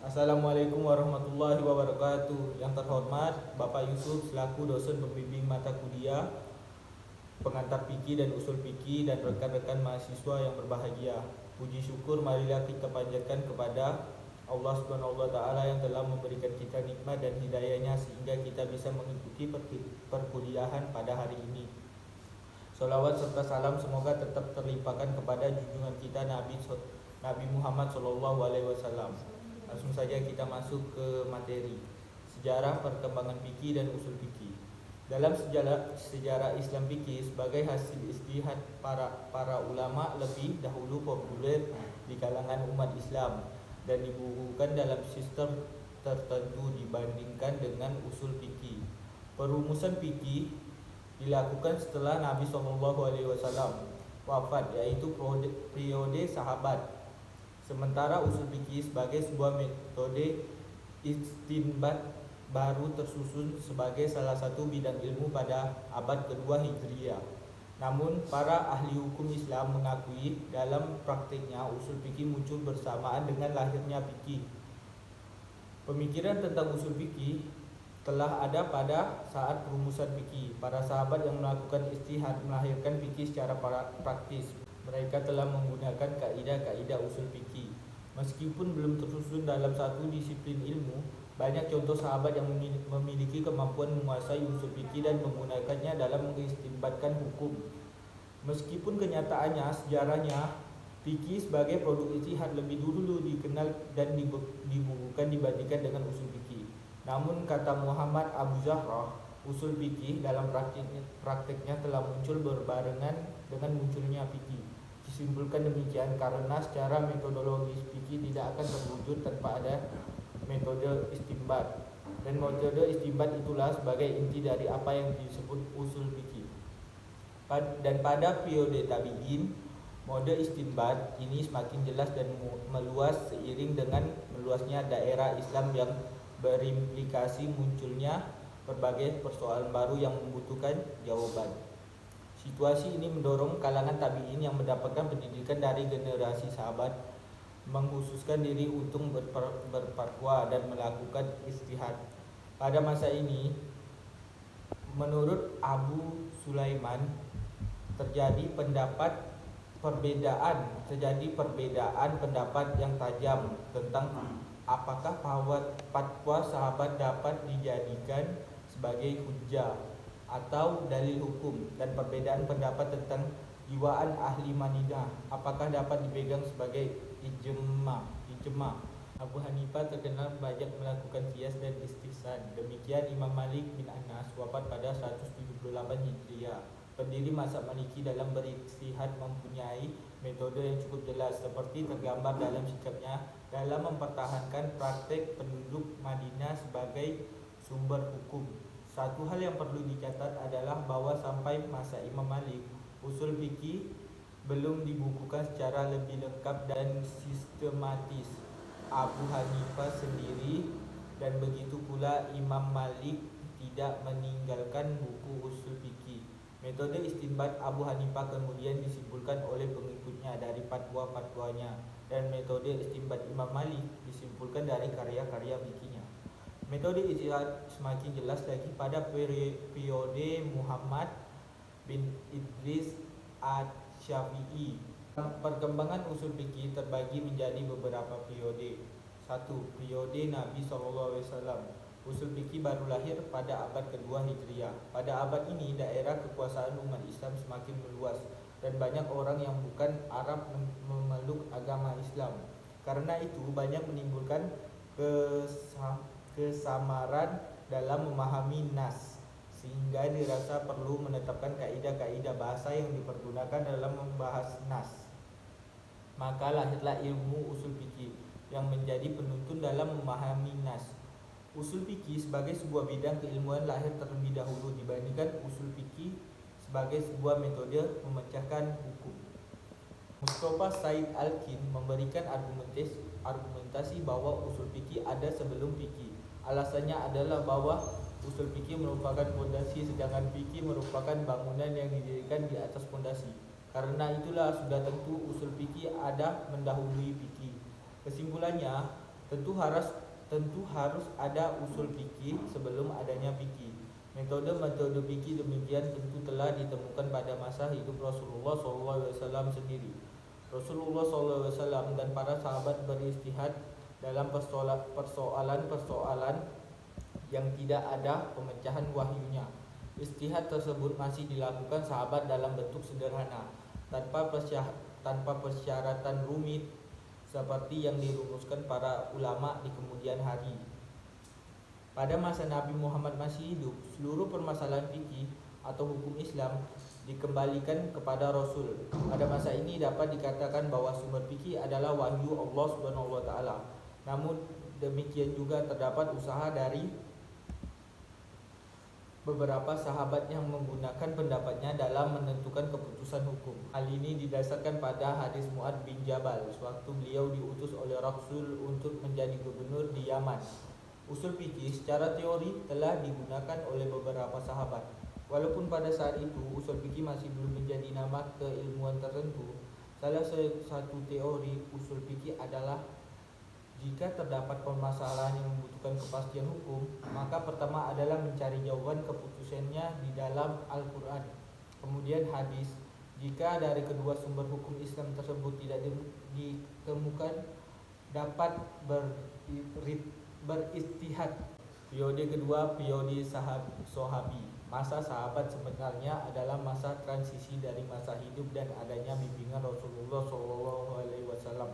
Assalamualaikum warahmatullahi wabarakatuh. Yang terhormat Bapak Yusuf selaku dosen pembimbing mata kuliah pengantar fikih dan usul fikih dan rekan-rekan mahasiswa yang berbahagia. Puji syukur marilah kita panjatkan kepada Allah Subhanahu wa taala yang telah memberikan kita nikmat dan hidayahnya sehingga kita bisa mengikuti perkuliahan pada hari ini. Salawat serta salam semoga tetap terlimpahkan kepada junjungan kita Nabi Muhammad SAW. Langsung saja kita masuk ke materi sejarah perkembangan fikih dan usul fikih. Dalam sejarah Islam fikih sebagai hasil ijtihad para ulama lebih dahulu populer di kalangan umat Islam dan dibukukan dalam sistem tertentu dibandingkan dengan usul fikih. Perumusan fikih dilakukan setelah Nabi SAW wafat, yaitu periode sahabat. Sementara usul fikih sebagai sebuah metode istinbat baru tersusun sebagai salah satu bidang ilmu pada abad kedua Hijriah. Namun para ahli hukum Islam mengakui dalam praktiknya usul fikih muncul bersamaan dengan lahirnya fikih. Pemikiran tentang usul fikih telah ada pada saat perumusan fikih. Para sahabat yang melakukan ijtihad melahirkan fikih secara praktis. Mereka telah menggunakan kaidah-kaidah usul fikih. Meskipun belum tersusun dalam satu disiplin ilmu, banyak contoh sahabat yang memiliki kemampuan menguasai usul fikih dan menggunakannya dalam mengistinbatkan hukum. Meskipun kenyataannya, sejarahnya, fikih sebagai produk ijtihad lebih dulu dikenal dan dibukukan dibandingkan dengan usul fikih. Namun kata Muhammad Abu Zahra, usul fikih dalam praktiknya telah muncul berbarengan dengan munculnya fikih. Disimpulkan demikian karena secara metodologis fikih tidak akan terwujud tanpa ada metode istinbat. Dan metode istinbat itulah sebagai inti dari apa yang disebut usul fikih. Dan pada periode tabi'in, mode istinbat ini semakin jelas dan meluas seiring dengan meluasnya daerah Islam yang berimplikasi munculnya berbagai persoalan baru yang membutuhkan jawaban. Situasi ini mendorong kalangan tabi'in yang mendapatkan pendidikan dari generasi sahabat mengkhususkan diri untuk berfatwa dan melakukan ijtihad. Pada masa ini, menurut Abu Sulaiman, terjadi perbedaan pendapat yang tajam tentang apakah fatwa sahabat dapat dijadikan sebagai hujjah atau dalil hukum, dan perbedaan pendapat tentang jiwaan ahli manidah apakah dapat dipegang sebagai ijma. Abu Hanifah terkenal banyak melakukan qiyas dan istihsan. Demikian Imam Malik bin Anas wafat pada 178 Hijriah. Pendiri mazhab Maliki dalam berijtihad mempunyai metode yang cukup jelas seperti tergambar dalam sikapnya dalam mempertahankan praktek penduduk Madinah sebagai sumber hukum. Satu hal yang perlu dicatat adalah bahwa sampai masa Imam Malik, usul fikih belum dibukukan secara lebih lengkap dan sistematis. Abu Hanifah sendiri dan begitu pula Imam Malik tidak meninggalkan buku usul fikih. Metode istinbat Abu Hanifah kemudian disimpulkan oleh pengikutnya dari fatwa-fatwanya, dan metode istinbat Imam Malik disimpulkan dari karya-karya fikihnya. Metode ijtihad semakin jelas lagi pada periode Muhammad bin Idris Asy-Syafi'i. Perkembangan usul fikih terbagi menjadi beberapa periode. 1. Periode Nabi SAW. Usul fikih baru lahir pada abad kedua Hijriah. Pada abad ini daerah kekuasaan umat Islam semakin meluas dan banyak orang yang bukan Arab memeluk agama Islam. Karena itu banyak menimbulkan kesamaran dalam memahami nas, sehingga dirasa perlu menetapkan kaidah-kaidah bahasa yang dipergunakan dalam membahas nas. Maka lahirlah ilmu usul fikih yang menjadi penuntun dalam memahami nas. Usul fikih sebagai sebuah bidang keilmuan lahir terlebih dahulu dibandingkan usul fikih sebagai sebuah metode memecahkan hukum. Mustafa Said Al-Kin memberikan argumentasi bahwa usul fikih ada sebelum fikih. Alasannya adalah bahwa usul fikih merupakan fondasi sedangkan fikih merupakan bangunan yang didirikan di atas fondasi. Karena itulah sudah tentu usul fikih ada mendahului fikih. Kesimpulannya, Tentu harus ada usul fikih sebelum adanya fikih. Metode-metode fikih demikian tentu telah ditemukan pada masa hidup Rasulullah SAW sendiri. Rasulullah SAW dan para sahabat beristihad dalam persoalan-persoalan yang tidak ada pemecahan wahyunya. Istihad tersebut masih dilakukan sahabat dalam bentuk sederhana, tanpa persyaratan rumit seperti yang dirumuskan para ulama di kemudian hari. Pada masa Nabi Muhammad masih hidup, seluruh permasalahan fikih atau hukum Islam dikembalikan kepada Rasul. Pada masa ini dapat dikatakan bahwa sumber fikih adalah wahyu Allah Subhanahu wa taala. Namun demikian juga terdapat usaha dari beberapa sahabat yang menggunakan pendapatnya dalam menentukan keputusan hukum. Hal ini didasarkan pada hadis Mu'adz bin Jabal sewaktu beliau diutus oleh Rasul untuk menjadi gubernur di Yaman. Usul fikih secara teori telah digunakan oleh beberapa sahabat. Walaupun pada saat itu usul fikih masih belum menjadi nama keilmuan tertentu, salah satu teori usul fikih adalah jika terdapat permasalahan yang membutuhkan kepastian hukum, maka pertama adalah mencari jawaban keputusannya di dalam Al-Quran, kemudian hadis. Jika dari kedua sumber hukum Islam tersebut tidak ditemukan, dapat beristihad. Periode kedua, periode sahabi. Masa sahabat sebenarnya adalah masa transisi dari masa hidup dan adanya bimbingan Rasulullah SAW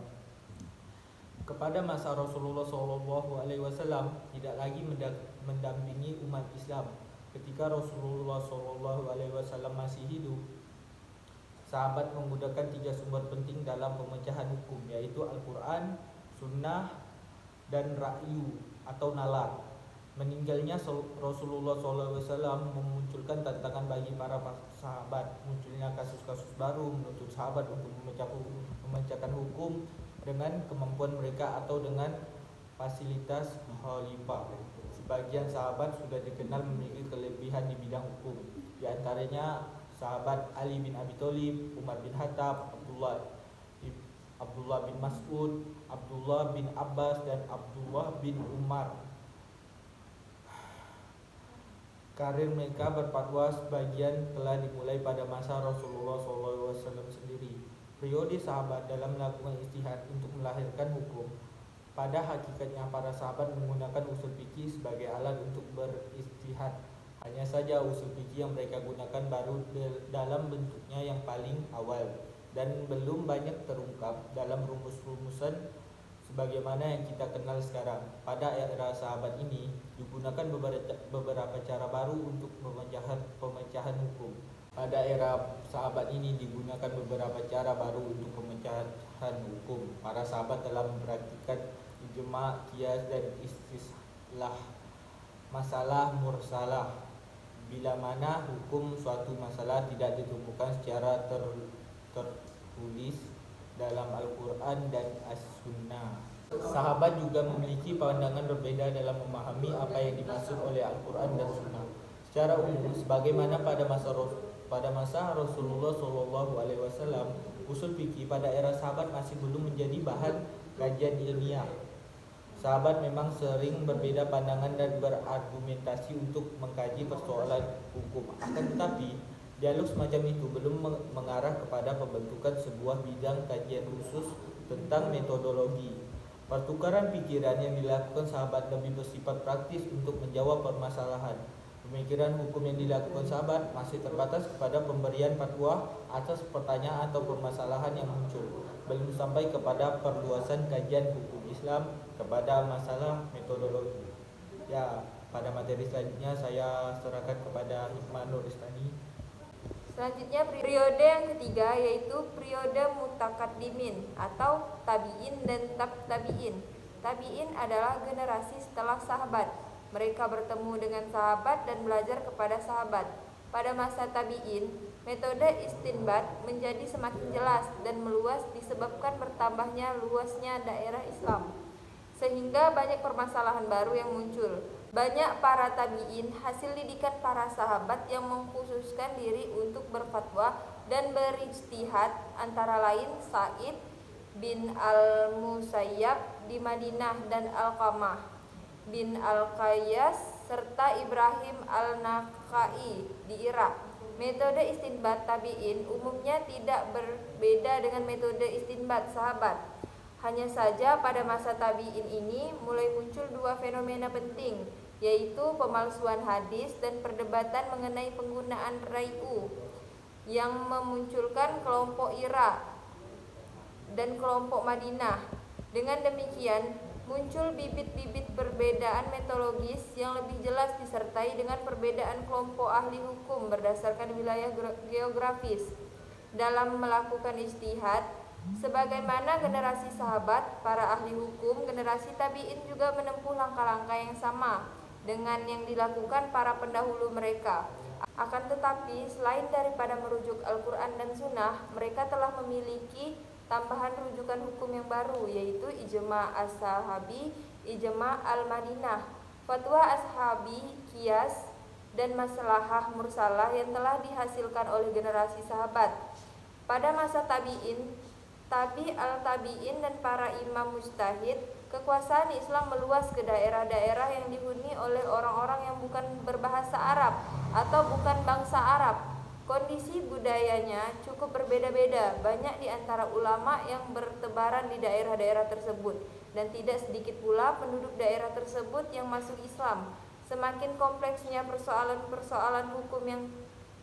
kepada masa Rasulullah SAW tidak lagi mendampingi umat Islam. Ketika Rasulullah SAW masih hidup, sahabat menggunakan 3 sumber penting dalam pemecahan hukum, yaitu Al-Quran, Sunnah, dan Ra'yu atau Nalar. Meninggalnya Rasulullah SAW memunculkan tantangan bagi para sahabat. Munculnya kasus-kasus baru menuntut sahabat untuk memecahkan hukum dengan kemampuan mereka atau dengan fasilitas khalifah. Sebagian sahabat sudah dikenal memiliki kelebihan di bidang hukum. Di antaranya sahabat Ali bin Abi Thalib, Umar bin Khattab, Abdullah bin Mas'ud, Abdullah bin Abbas, dan Abdullah bin Umar. Karir mereka berfatwa sebagian telah dimulai pada masa Rasulullah SAW sendiri. Periode sahabat dalam melakukan istihad untuk melahirkan hukum. Pada hakikatnya para sahabat menggunakan usul fikih sebagai alat untuk beristihad. Hanya saja usul fikih yang mereka gunakan baru dalam bentuknya yang paling awal dan belum banyak terungkap dalam rumus-rumusan sebagaimana yang kita kenal sekarang. Pada era sahabat ini digunakan beberapa cara baru untuk pemecahan hukum. Pada era sahabat ini digunakan beberapa cara baru untuk pemecahan hukum. Para sahabat telah mempraktikkan ijma, qiyas, dan istislah masalah mursalah, bila mana hukum suatu masalah tidak ditemukan secara tertulis dalam Al-Quran dan As-Sunnah. Sahabat juga memiliki pandangan berbeda dalam memahami apa yang dimaksud oleh Al-Quran dan Sunnah. Secara umum, sebagaimana pada masa Rasulullah SAW, usul fikih pada era sahabat masih belum menjadi bahan kajian ilmiah. Sahabat memang sering berbeda pandangan dan berargumentasi untuk mengkaji persoalan hukum. Akan tetapi, dialog semacam itu belum mengarah kepada pembentukan sebuah bidang kajian khusus tentang metodologi. Pertukaran pikiran yang dilakukan sahabat lebih bersifat praktis untuk menjawab permasalahan. Pemikiran hukum yang dilakukan sahabat masih terbatas kepada pemberian fatwa atas pertanyaan atau permasalahan yang muncul, belum sampai kepada perluasan kajian hukum Islam kepada masalah metodologi. Ya, pada materi selanjutnya saya serahkan kepada Hikmah Nuristani. Selanjutnya periode yang ketiga yaitu periode mutakaddimin atau tabi'in dan tabi'in. Tabi'in adalah generasi setelah sahabat. Mereka bertemu dengan sahabat dan belajar kepada sahabat. Pada masa tabi'in, metode istinbat menjadi semakin jelas dan meluas disebabkan bertambahnya luasnya daerah Islam, sehingga banyak permasalahan baru yang muncul. Banyak para tabi'in hasil didikan para sahabat yang mengkhususkan diri untuk berfatwa dan berijtihad, antara lain Sa'id bin Al-Musayyab di Madinah dan Alqamah bin Al-Qayyas serta Ibrahim Al-Nakhai di Irak. Metode istinbat tabi'in umumnya tidak berbeda dengan metode istinbat sahabat. Hanya saja pada masa tabi'in ini mulai muncul dua fenomena penting, yaitu pemalsuan hadis dan perdebatan mengenai penggunaan rai'u yang memunculkan kelompok Irak dan kelompok Madinah. Dengan demikian, muncul bibit-bibit perbedaan metodologis yang lebih jelas disertai dengan perbedaan kelompok ahli hukum berdasarkan wilayah geografis dalam melakukan ijtihad. Sebagaimana generasi sahabat, para ahli hukum generasi tabi'in juga menempuh langkah-langkah yang sama dengan yang dilakukan para pendahulu mereka. Akan tetapi, selain daripada merujuk Al-Quran dan Sunnah, mereka telah memiliki tambahan rujukan hukum yang baru, yaitu ijma' as-sahabi, ijma' al-Madinah, fatwa ashabi, qiyas, dan maslahah mursalah yang telah dihasilkan oleh generasi sahabat. Pada masa tabi'in, tabi al-tabi'in dan para imam mujtahid, kekuasaan Islam meluas ke daerah-daerah yang dihuni oleh orang-orang yang bukan berbahasa Arab atau bukan bangsa Arab. Kondisi budayanya cukup berbeda-beda. Banyak di antara ulama yang bertebaran di daerah-daerah tersebut, dan tidak sedikit pula penduduk daerah tersebut yang masuk Islam. Semakin kompleksnya persoalan-persoalan hukum yang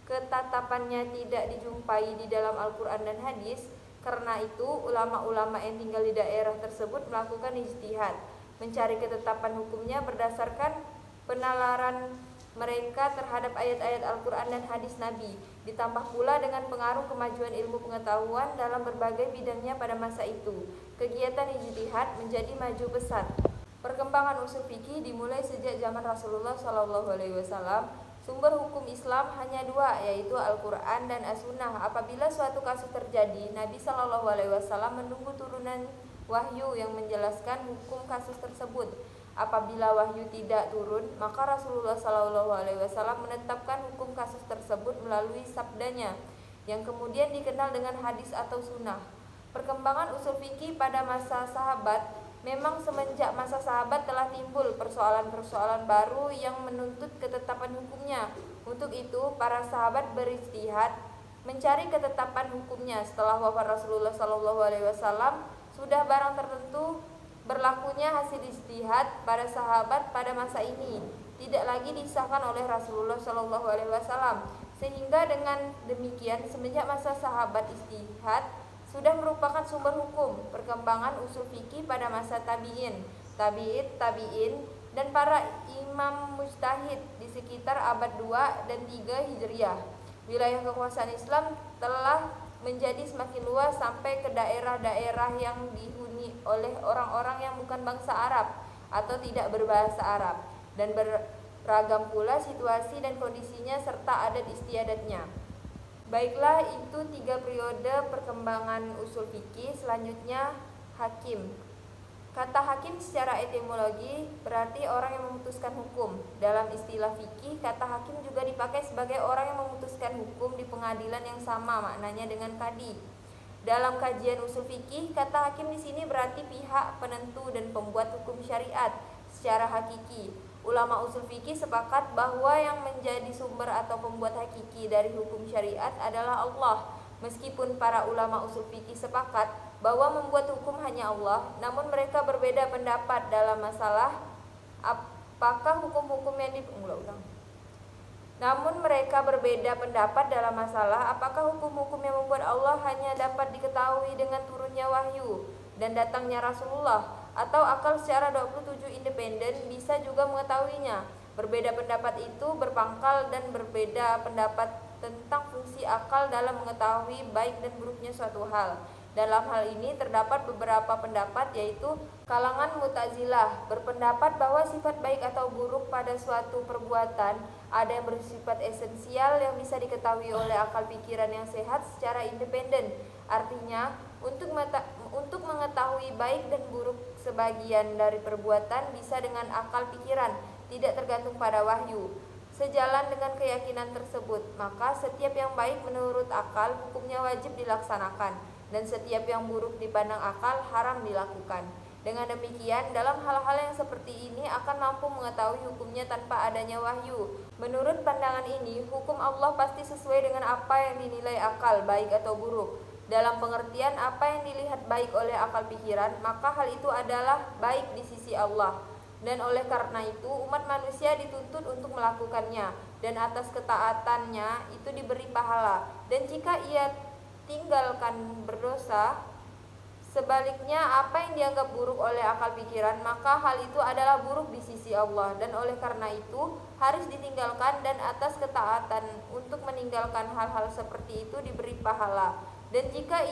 ketatapannya tidak dijumpai di dalam Al-Quran dan hadis. Karena itu, ulama-ulama yang tinggal di daerah tersebut melakukan ijtihad, mencari ketetapan hukumnya berdasarkan penalaran mereka terhadap ayat-ayat Al-Quran dan hadis Nabi, ditambah pula dengan pengaruh kemajuan ilmu pengetahuan dalam berbagai bidangnya pada masa itu. Kegiatan ijtihad menjadi maju pesat. Perkembangan usul fikih dimulai sejak zaman Rasulullah SAW. Sumber hukum Islam hanya dua, yaitu Al-Quran dan As-Sunnah. Apabila suatu kasus terjadi, Nabi SAW menunggu turunan wahyu yang menjelaskan hukum kasus tersebut. Apabila wahyu tidak turun, maka Rasulullah SAW menetapkan hukum kasus tersebut melalui sabdanya, yang kemudian dikenal dengan hadis atau sunnah. Perkembangan usul fikih pada masa sahabat, memang semenjak masa sahabat telah timbul persoalan-persoalan baru yang menuntut ketetapan hukumnya. Untuk itu, para sahabat berijtihad mencari ketetapan hukumnya. Setelah wafat Rasulullah SAW, sudah barang tertentu berlakunya hasil ijtihad para sahabat pada masa ini tidak lagi disahkan oleh Rasulullah SAW, sehingga dengan demikian semenjak masa sahabat ijtihad sudah merupakan sumber hukum. Perkembangan usul fikih pada masa tabi'in, tabi'in, dan para imam mujtahid di sekitar abad 2 dan 3 Hijriah. Wilayah kekuasaan Islam telah menjadi semakin luas sampai ke daerah-daerah yang dihuni oleh orang-orang yang bukan bangsa Arab atau tidak berbahasa Arab, dan beragam pula situasi dan kondisinya serta adat istiadatnya. Baiklah, itu 3 periode perkembangan usul fikih. Selanjutnya, hakim. Kata hakim secara etimologi berarti orang yang memutuskan hukum. Dalam istilah fikih, kata hakim juga dipakai sebagai orang yang memutuskan hukum di pengadilan yang sama maknanya dengan kadi. Dalam kajian usul fikih, kata hakim di sini berarti pihak penentu dan pembuat hukum syariat secara hakiki. Ulama usul fikih sepakat bahwa yang menjadi sumber atau pembuat hakiki dari hukum syariat adalah Allah. Meskipun para ulama usul fikih sepakat bahwa membuat hukum hanya Allah, namun mereka berbeda pendapat dalam masalah apakah hukum-hukum yang hukum-hukum yang membuat Allah hanya dapat diketahui dengan turunnya wahyu dan datangnya Rasulullah, atau akal secara 27 independen bisa juga mengetahuinya. Berbeda pendapat itu berpangkal dan berbeda pendapat tentang fungsi akal dalam mengetahui baik dan buruknya suatu hal. Dalam hal ini terdapat beberapa pendapat, yaitu kalangan Mu'tazilah berpendapat bahwa sifat baik atau buruk pada suatu perbuatan ada yang bersifat esensial yang bisa diketahui oleh akal pikiran yang sehat secara independen. Artinya, untuk mengetahui baik dan buruk sebagian dari perbuatan bisa dengan akal pikiran, tidak tergantung pada wahyu. Sejalan dengan keyakinan tersebut, maka setiap yang baik menurut akal hukumnya wajib dilaksanakan. dan setiap yang buruk dipandang akal haram dilakukan. Dengan demikian, dalam hal-hal yang seperti ini akan mampu mengetahui hukumnya tanpa adanya wahyu. Menurut pandangan ini, hukum Allah pasti sesuai dengan apa yang dinilai akal, baik atau buruk. Dalam pengertian apa yang dilihat baik oleh akal pikiran, maka hal itu adalah baik di sisi Allah. Dan oleh karena itu, umat manusia dituntut untuk melakukannya, dan atas ketaatannya itu diberi pahala. Dan jika ia tinggalkan berdosa, sebaliknya, apa yang dianggap buruk oleh akal pikiran, maka hal itu adalah buruk di sisi Allah. Dan oleh karena itu, harus ditinggalkan, dan atas ketaatan untuk meninggalkan hal-hal seperti itu diberi pahala. Dan jika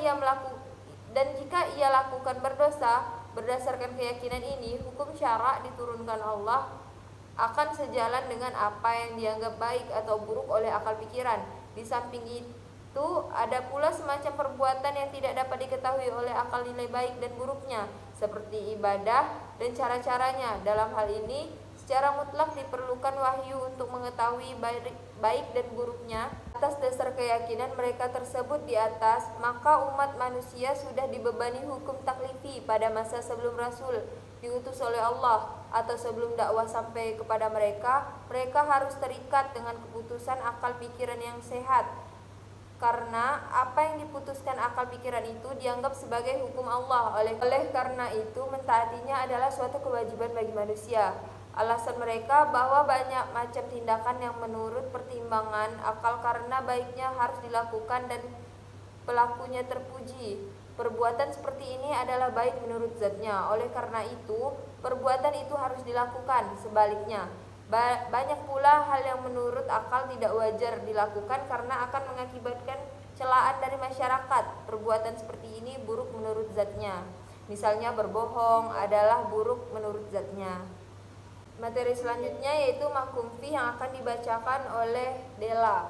ia lakukan berdosa, berdasarkan keyakinan ini, hukum syara diturunkan Allah akan sejalan dengan apa yang dianggap baik atau buruk oleh akal pikiran. Di samping itu, ada pula semacam perbuatan yang tidak dapat diketahui oleh akal nilai baik dan buruknya, seperti ibadah dan cara-caranya. Dalam hal ini, secara mutlak diperlukan wahyu untuk mengetahui baik dan buruknya. Atas dasar keyakinan mereka tersebut di atas, maka umat manusia sudah dibebani hukum taklifi pada masa sebelum Rasul diutus oleh Allah atau sebelum dakwah sampai kepada mereka. Mereka harus terikat dengan keputusan akal pikiran yang sehat, karena apa yang diputuskan akal pikiran itu dianggap sebagai hukum Allah. Oleh karena itu, mentaatinya adalah suatu kewajiban bagi manusia. Alasan mereka bahwa banyak macam tindakan yang menurut pertimbangan akal karena baiknya harus dilakukan dan pelakunya terpuji. Perbuatan seperti ini adalah baik menurut zatnya. Oleh karena itu, perbuatan itu harus dilakukan. Sebaliknya, banyak pula hal yang menurut akal tidak wajar dilakukan karena akan mengakibatkan celaan dari masyarakat. Perbuatan seperti ini buruk menurut zatnya. Misalnya berbohong adalah buruk menurut zatnya. Materi selanjutnya yaitu mahkum fih yang akan dibacakan oleh Dela.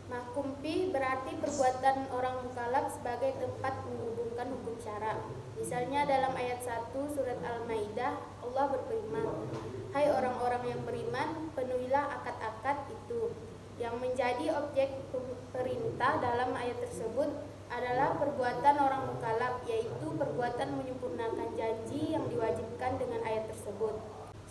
Mahkum fih berarti perbuatan orang mukallaf sebagai tempat menghubungkan hukum syara. Misalnya dalam ayat 1 surat Al-Maidah, Allah berfirman, "Hai orang-orang yang beriman, penuhilah akad-akad itu." Yang menjadi objek perintah dalam ayat tersebut adalah perbuatan orang mukallaf, yaitu perbuatan menyempurnakan janji yang diwajibkan dengan ayat tersebut.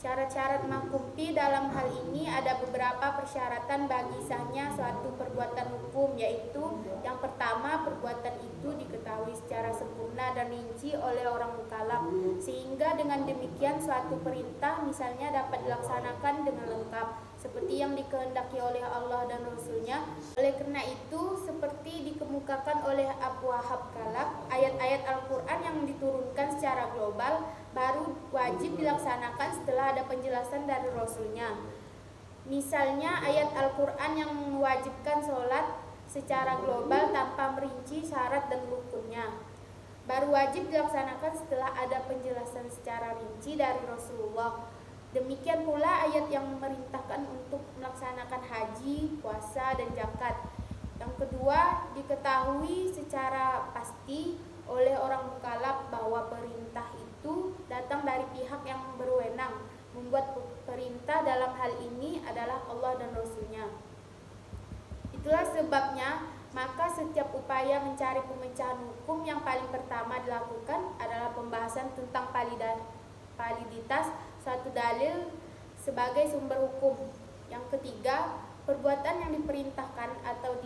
Syarat-syarat mahkum fih dalam hal ini ada beberapa persyaratan bagi sahnya suatu perbuatan hukum, yaitu yang pertama, perbuatan itu diketahui secara sempurna dan rinci oleh orang mukallaf, sehingga dengan demikian suatu perintah misalnya dapat dilaksanakan dengan lengkap seperti yang dikehendaki oleh Allah dan Rasul-Nya. Oleh karena itu, seperti dikemukakan oleh Abu Wahab Kalab, ayat-ayat Al-Quran yang diturunkan secara global baru wajib dilaksanakan setelah ada penjelasan dari Rasul-Nya. Misalnya ayat Al-Quran yang mewajibkan sholat secara global tanpa merinci syarat dan rukunnya, baru wajib dilaksanakan setelah ada penjelasan secara rinci dari Rasulullah. Demikian pula ayat yang memerintahkan untuk melaksanakan haji, puasa, dan zakat. Yang kedua, diketahui secara pasti oleh orang mukallaf bahwa perintah itu datang dari pihak yang berwenang. Membuat perintah dalam hal ini adalah Allah dan Rasul-Nya. Itulah sebabnya, maka setiap upaya mencari pemecahan hukum yang paling pertama dilakukan adalah pembahasan tentang validitas suatu dalil sebagai sumber hukum. Yang ketiga, perbuatan yang diperintahkan atau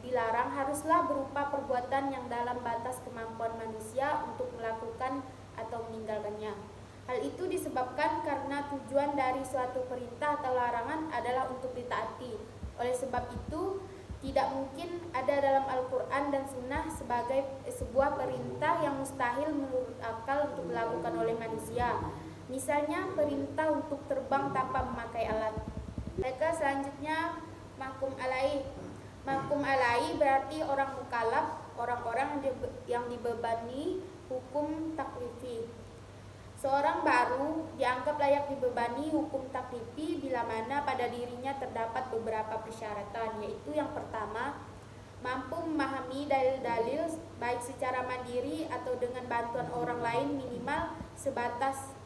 dilarang haruslah berupa perbuatan yang dalam batas kemampuan manusia untuk melakukan atau meninggalkannya. Hal itu disebabkan karena tujuan dari suatu perintah atau larangan adalah untuk ditaati. Oleh sebab itu, tidak mungkin ada dalam Al-Quran dan Sunnah sebagai sebuah perintah yang mustahil menurut akal untuk dilakukan oleh manusia. Misalnya perintah untuk terbang tanpa memakai alat. Mereka selanjutnya mahkum alaih. Mahkum alaih berarti orang mukallaf, orang-orang yang dibebani hukum taklifi. Seorang baru dianggap layak dibebani hukum taklifi bila mana pada dirinya terdapat beberapa persyaratan, yaitu yang pertama, mampu memahami dalil-dalil baik secara mandiri atau dengan bantuan orang lain minimal sebatas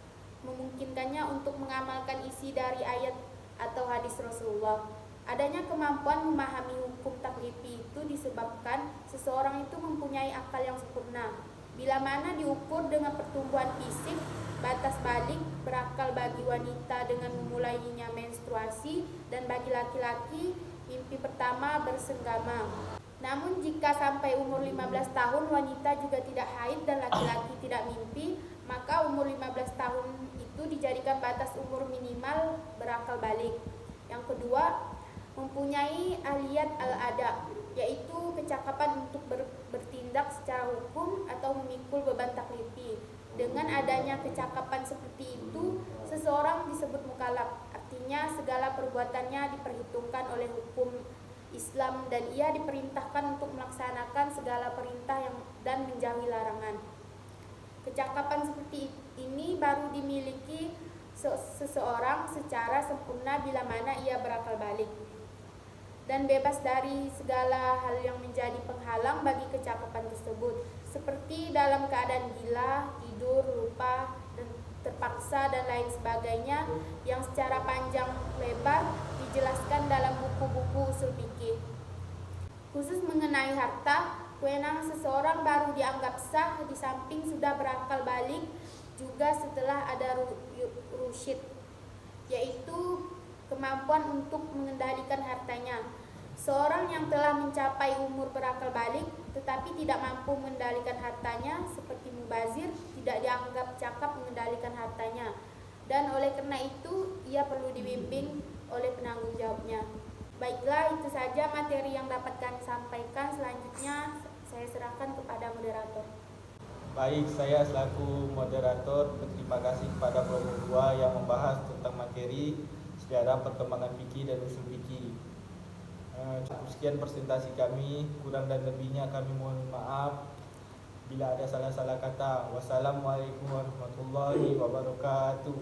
memungkinkannya untuk mengamalkan isi dari ayat atau hadis Rasulullah. Adanya kemampuan memahami hukum hukum taklifi itu disebabkan seseorang itu mempunyai akal yang sempurna. Bila mana diukur dengan pertumbuhan fisik, batas balik berakal bagi wanita dengan memulainya menstruasi, dan bagi laki-laki mimpi pertama bersenggama. Namun jika sampai umur 15 tahun wanita juga tidak haid dan laki-laki tidak mimpi, maka umur 15 tahun itu dijadikan batas umur minimal berakal balik. Yang kedua, mempunyai ahliyat al-ada, yaitu kecakapan untuk bertindak secara hukum atau memikul beban taklifi. Dengan adanya kecakapan seperti itu, seseorang disebut mukallaf, artinya segala perbuatannya diperhitungkan oleh hukum Islam dan ia diperintahkan untuk melaksanakan segala perintah dan menjauhi larangan. Kecakapan seperti ini baru dimiliki seseorang secara sempurna bila mana ia berakal balik dan bebas dari segala hal yang menjadi penghalang bagi kecakapan tersebut, seperti dalam keadaan gila, tidur, lupa, dan terpaksa dan lain sebagainya yang secara panjang lebar dijelaskan dalam buku-buku usul fikih. Khusus mengenai harta, kewenangan seseorang baru dianggap sah di samping sudah berakal balik juga setelah ada rusyid, yaitu kemampuan untuk mengendalikan hartanya. Seorang yang telah mencapai umur berakal balik tetapi tidak mampu mengendalikan hartanya seperti mubazir tidak dianggap cakap mengendalikan hartanya, dan oleh karena itu ia perlu dibimbing oleh penanggung jawabnya. Baiklah, itu saja materi yang dapat kami sampaikan. Selanjutnya saya serahkan kepada moderator. Baik, saya selaku moderator berterima kasih kepada kelompok 2 yang membahas tentang materi sejarah perkembangan fikih dan usul fikih. Cukup sekian presentasi kami, kurang dan lebihnya kami mohon maaf bila ada salah-salah kata. Wassalamualaikum warahmatullahi wabarakatuh.